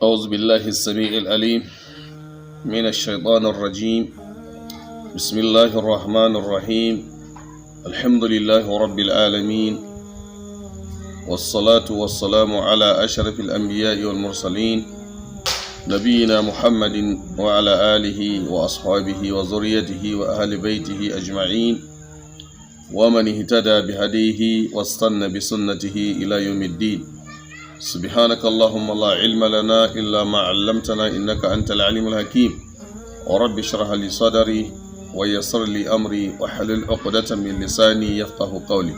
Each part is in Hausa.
أعوذ بالله السميع العليم من الشيطان الرجيم. بسم الله الرحمن الرحيم. الحمد لله رب العالمين، والصلاة والسلام على أشرف الأنبياء والمرسلين نبينا محمد وعلى آله وأصحابه وذريته وأهل بيته أجمعين ومن اهتدى بهديه واستنى بسنته إلى يوم الدين. سبحانك اللهم لا علم لنا إلا ما علمتنا إنك أنت العليم الحكيم. ورب اشرح لي صدري ويسر لي أمري واحلل عقدة من لساني يفقه قولي.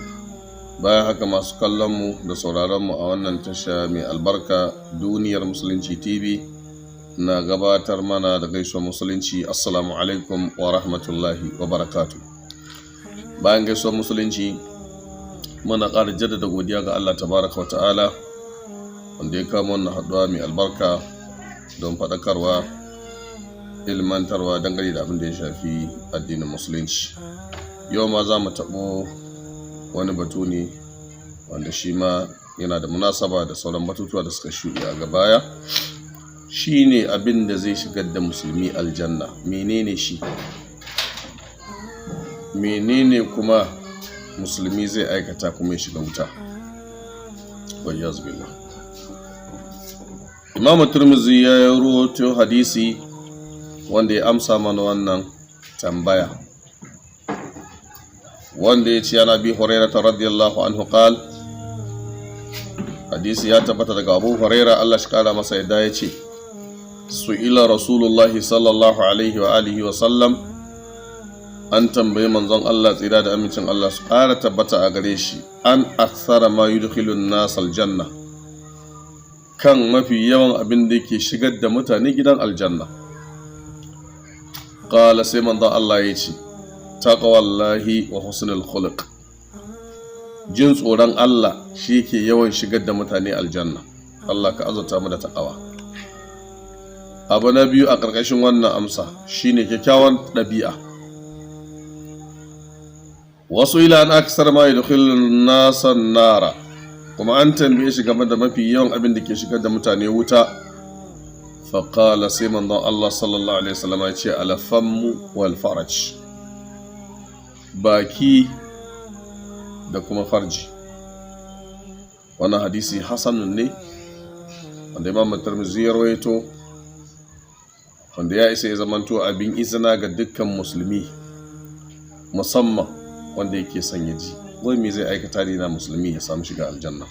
bayan haka masu kallonmu da sauraronmu a wannan tasha mai albarka duniyar musulunci TV na gabatar mana da gaisuwar musulunci. Assalamu alaikum wa rahmatullahi wa barakatuh. Bayan gaisuwar musulunci muna ƙara jaddada godiya ga Allah tabaraka wa ta'ala wanda ya kama wannan haɗuwa mai albarka don faɗakarwa, ilmantarwa dangane da abin da ya shafi addinin musulunci. Yau ma za mu taɓo wani batu ne wanda shi ma yana da munasaba da sauran batutuwa da suka shuɗe a gabaya. Shi ne abin da zai shigar da musulmi aljanna. Menene shi? Menene kuma musulmi zai aikata kuma ya shiga wuta? Wayyaz billah. Imam Tirmidhi ya rawaito hadisi wanda ya amsa mana wannan tambaya, wanda ya ce ana Abi Hurairah radiyallahu anhu qala, hadisi ya tabbata daga Abu Hurairah Allah shi kara masa yadda ya ce, su'ila Rasulullahi sallallahu alaihi wa alihi wa sallam, an tambayi manzon Allah tsira da amincin Allah su kara tabbata a gare shi, an akthara ma yudkhilun nas aljanna, kan mafi yawan abin da yake shigar da mutane gidan aljanna. Qala sai manzon Allah ya ce, taqwallahi wa husnul khuluq. Jin tsoron Allah shi ke yawan shigar da mutane aljanna. Allah ka azurta mu da taqwa. Abu na biyu a ƙarƙashin wannan amsa shine kyakkyawan ɗabi'a. Wasu ila an aksar ma yadkhulun nasan nara, kuma an tambaye shi game da mafi yawan abin da ke shigar da mutane wuta. Faqala sai manzon Allah sallallahu alaihi wasallam ya ce alfammu wal faraj, baki da kuma farji. Wannan hadisi hasanun ne wanda Imam Tirmidhi ya rawaito, wanda ya isa ya zamanto abin izina ga dukkan musulmi, musamman wanda yake son ya ji wai me zai aikata ne na musulmi ya samu shiga aljanna.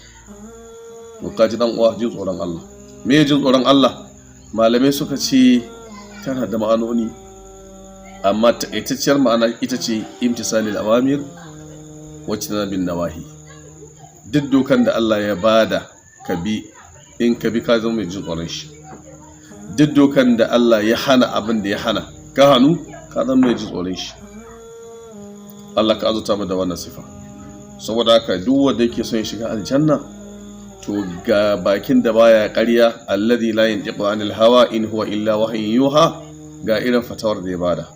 To kaji dan uwa, jin tsoron Allah. Me jin tsoron Allah? Malamai suka ce tana da ma'anoni, amma taƙaitacciyar ma'ana ita ce imtisalil awamir wa tinabin nawahi. Duk dokan da Allah ya bada ka bi, in ka bi ka zama mai jin tsoron shi. Duk dokan da Allah ya hana abin da ya hana ka hannu, ka zama mai jin tsoron shi. Allah ka azuta mu da wannan sifa. Saboda haka duk wanda yake son ya shiga aljanna, to ga bakin da baya ƙarya, alladhi la yantiqu anil hawa in huwa illa wahyun yuha, ga irin fatawar da ya bada.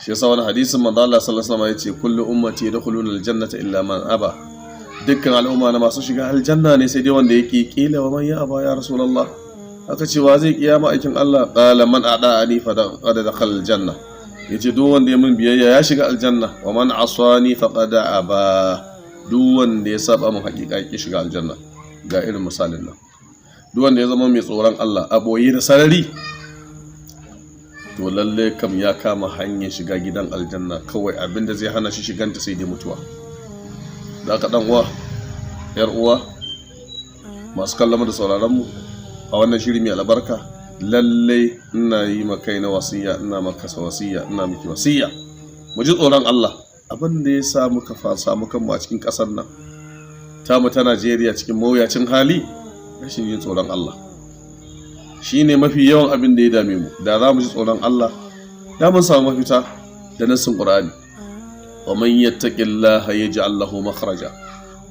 Shi yasa wani hadisin manzo Allah sallallahu alaihi wasallam yace kullu ummati yadkhuluna aljannata illa man aba. Dukkan al'umma na masu shiga aljanna ne sai dai wanda yake kila wa man ya aba ya rasulullah. Aka ce wa zai kiyama aikin Allah? Qala man ada'ani faqad dakhala aljanna. Yace duk wanda ya min biyayya ya shiga aljanna, wa man asani faqad aba. Duk wanda ya saba mu hakika yake shiga aljanna. Ga irin misalin nan. Duk wanda ya zama mai tsoron Allah a boye da sarari, to lalle kam ya kama hanyar shiga gidan aljanna. Kawai abinda zai hana shi shiganta sai dai mutuwa. Da ka dan uwa, yar uwa, masu kallon da sauraron mu a wannan shiri mai albarka, lalle ina yi maka na wasiya, ina maka wasiya, ina miki wasiya mu ji tsoron Allah. Abin da ya sa muka samu kanmu a cikin ƙasar nan tamu ta Najeriya cikin mawuyacin hali, rashin yin tsoron Allah shi ne mafi yawan abin da ya dame mu. Da za mu ji tsoron Allah, da mun samu mafita da nassin Qur'ani, wa man yattaqillaha yaj'al lahu makhraja.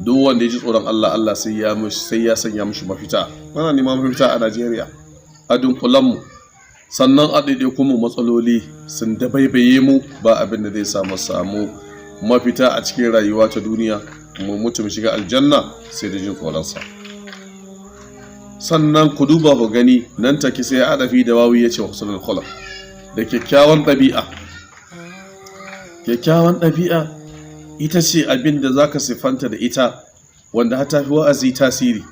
Duk wanda ya ji tsoron Allah, Allah sai ya sanya mishi mafita. Muna neman mafita a Najeriya a dunkulan mu, sannan a ɗaiɗaikun mu matsaloli sun dabaibaye mu, ba abin da zai samu mafita a cikin rayuwa ta duniya mu mutum shiga aljanna sai da jin tsoronsa. sannan ku duba ku gani nan take sai adafi da wawi yace husnul khuluq da kyakkyawan ɗabi'a. Kyakkyawan ɗabi'a ita ce abin da zaka siffanta da ita wanda har tafi wa'azi tasiri.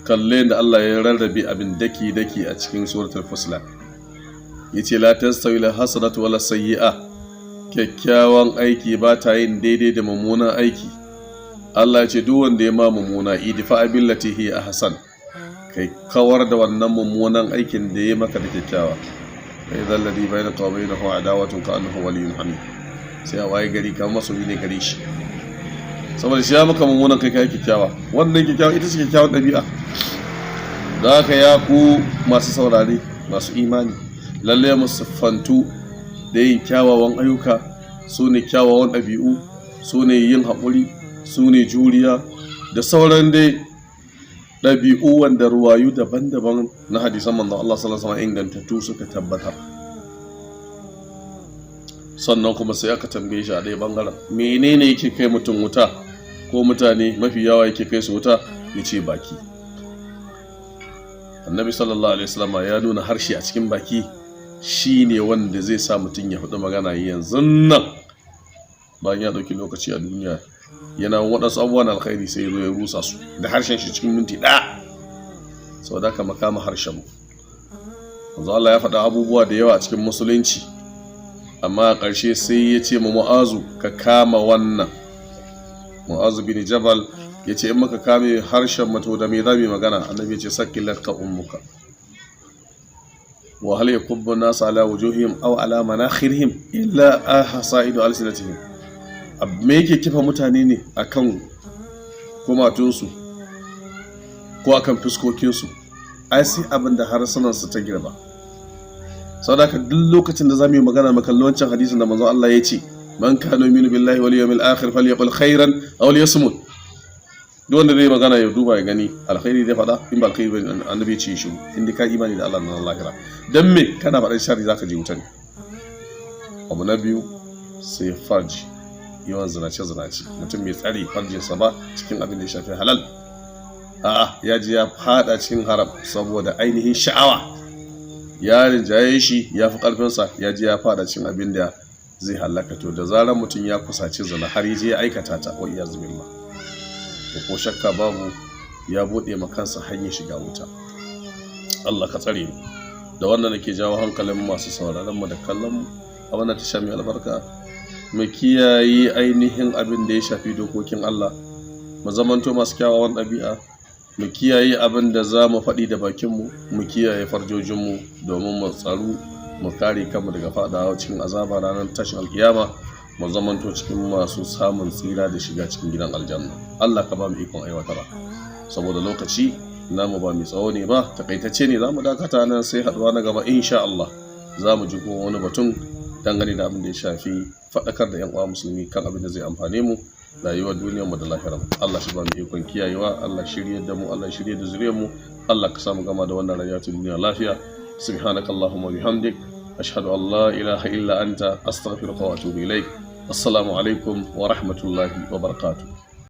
Kalle da Allah ya rarrabe abin daki daki a cikin suratul Fussilat. Yace la tastawi al hasanatu wala sayyi'a. Kyakkyawan aiki ba ta yin daidai da mummunan aiki. Allah ce duk wanda ya ma mummuna idfa billati hi ahsan, kai kawar da wannan mummunan aikin da ya maka da kyakkyawa. Idan ladhi bainaka wa bainahu adawatun ka annahu waliyyun hamid, sai a waye gari kamar masoyi ne gare shi, saboda shi ya maka mummunan kai kyakkyawa. Wannan kyakkyawa ita ce kyakkyawan ɗabi'a. Da haka ya ku masu saurare masu imani, lalle mu siffantu da yin kyawawan ayyuka, su ne kyawawan ɗabi'u, su ne yin haƙuri, su ne juriya da sauran dai ɗabi'u wanda ruwayu daban-daban na hadisan manzon Allah sallallahu alaihi wasallam ingantattu suka tabbatar. Sannan kuma sai aka tambaye shi a ɗaya bangaren, menene yake kai mutum wuta, ko mutane mafi yawa yake kai su wuta? Yace baki. Annabi sallallahu alaihi wasallam ya nuna harshe a cikin baki shine wanda zai sa mutum ya faɗi magana yanzu nan bayan ya ɗauki lokaci a duniya yana waɗansu abubuwan alkhairi sai ya zo ya rusa su da harshen shi cikin minti ɗaya. Saboda haka makama harshen mu. Manzo Allah ya faɗa abubuwa da yawa a cikin musulunci, amma a ƙarshe sai ya ce ma Mu'azu ka kama wannan. Mu'azu bin Jabal ya ce in muka kame harshen mu da me za mu magana? Annabi ya ce sakilatka ummuka. Wa hal yakubbu an-nas ala wujuhihim aw ala manakhirihim illa ahsaidu alsinatihim. Me yake kifa mutane ne akan kumatunsu ko akan fuskokinsu? Ai sai abin da harsunansu ta girba. Saboda haka duk lokacin da zamu yi magana makalli wancan hadisin da manzon Allah ya ce man kana yu'minu billahi wal yawmil akhir falyaqul khairan aw liyasmut. Duk wanda zai magana ya duba ya gani alkhairi zai faɗa, in ba alkhairi ba annabi ce shi, inda ka imani da Allah na lahira. Dan me kana faɗan sharri zaka je wuta ne. Abu na biyu sai farji, yawan zinace mutum mai tsari farjinsa ba cikin abin da ya shafi halal. A'a, ya ji ya fada cikin haram saboda ainihin sha'awa ya rinjaye shi, ya fi karfinsa, ya ji ya fada cikin abin da zai halaka. To da zarar mutum ya kusaci zina har ya je ya aikata ta, wa iyaz billah, ko shakka babu ya bude ma kansa hanyar shiga wuta. Allah ka tsare mu. Da wannan nake jawo hankalin masu sauraron mu da kallon mu a wannan tasha mai albarka, mu kiyaye ainihin abin da ya shafi dokokin Allah, mu zamanto masu kyawawan ɗabi'a, mu kiyaye abin da za mu faɗi da bakinmu, mu kiyaye farjojinmu domin mu tsaro mu kare kanmu daga faɗawa cikin azaba ranar tashin alkiyama, mu zamanto cikin masu samun tsira da shiga cikin gidan aljanna. Allah ka ba mu ikon aiwatarwa. Saboda lokaci namu ba mai tsawo ne ba, takaitacce ne, za mu dakata nan sai haɗuwa na gaba insha Allah. Za mu ji ko wani batun dangane da abin da ya shafi faɗakar da 'yan uwa musulmi kan abin da zai amfane mu rayuwar duniyar mu da lahirar mu. Allah shi ba mu ikon kiyayewa, Allah shirye da mu, Allah shirye da zuriyar mu, Allah ka samu gama da wannan rayuwa ta duniya lafiya. Subhanakallahumma bihamdik, ashhadu an la ilaha illa anta, astaghfiruka wa atubu ilaik. Assalamu alaikum wa rahmatullahi wa barakatuh.